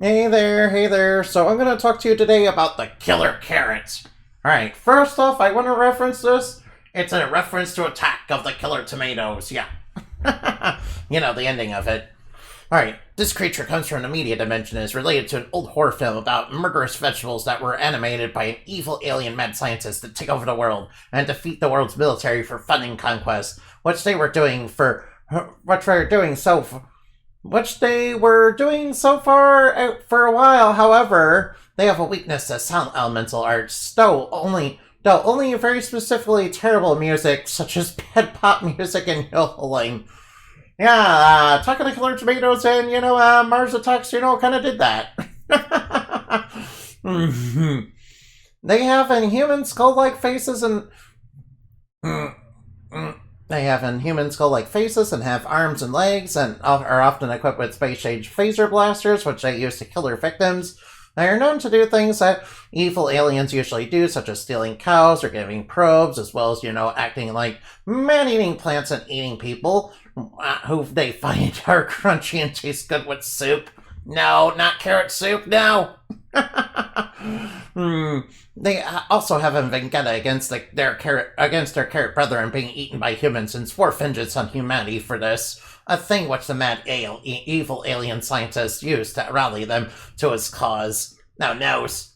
Hey there. So I'm going to talk to you today about the killer carrots. Alright, first off, I want to reference this. It's a reference to Attack of the Killer Tomatoes, yeah. The ending of it. Alright, this creature comes from the media dimension and is related to an old horror film about murderous vegetables that were animated by an evil alien mad scientist that take over the world and defeat the world's military for funding conquest, which they were doing so for a while. However, they have a weakness to sound elemental arts, though only very specifically terrible music, such as bad pop music and yodeling. Yeah, Talking to Killer Tomatoes and, Mars Attacks, kind of did that. They have inhuman skull-like faces and... They have inhuman skull-like faces and have arms and legs and are often equipped with space-age phaser blasters, which they use to kill their victims. They are known to do things that evil aliens usually do, such as stealing cows or giving probes, as well as, acting like man-eating plants and eating people, who they find are crunchy and taste good with soup. No, not carrot soup, no! They also have a vendetta against their carrot brethren being eaten by humans and swore vengeance on humanity for this, a thing which the evil alien scientist used to rally them to his cause. Now knows.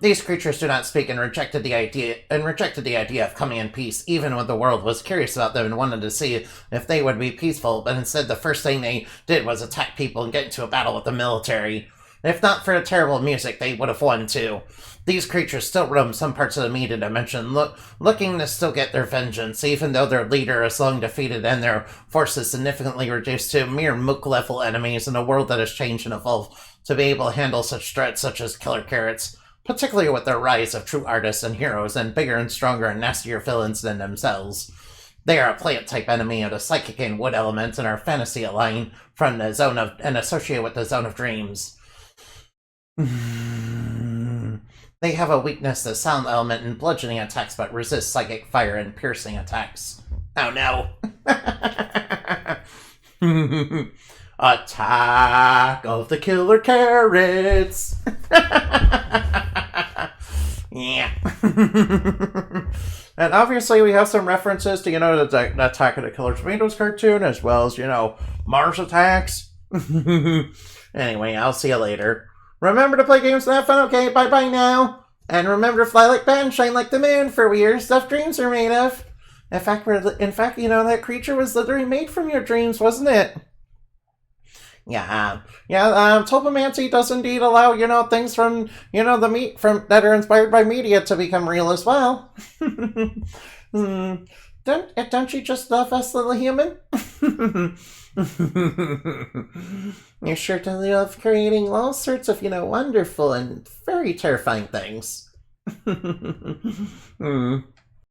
These creatures do not speak and rejected the idea of coming in peace, even when the world was curious about them and wanted to see if they would be peaceful, but instead the first thing they did was attack people and get into a battle with the military. If not for the terrible music, they would have won too. These creatures still roam some parts of the media dimension, looking to still get their vengeance, even though their leader is long defeated and their forces significantly reduced to mere mook-level enemies in a world that has changed and evolved to be able to handle such threats such as killer carrots, particularly with the rise of true artists and heroes and bigger and stronger and nastier villains than themselves. They are a plant-type enemy of the psychic and wood elements and are fantasy aligned from the zone of and associated with the zone of dreams. They have a weakness to sound element and bludgeoning attacks, but resist psychic fire and piercing attacks. Oh no! Attack of the Killer Carrots! Yeah. And obviously we have some references to, the Attack of the Killer Tomatoes cartoon, as well as, Mars Attacks. Anyway, I'll see you later. Remember to play games and have fun, okay? Bye-bye now. And remember to fly like bat and shine like the moon for weird stuff dreams are made of. In fact, that creature was literally made from your dreams, wasn't it? Yeah. Tulpamancy does indeed allow, things from, the meat that are inspired by media to become real as well. Don't you just love us, little human? You're sure to love creating all sorts of, wonderful and very terrifying things.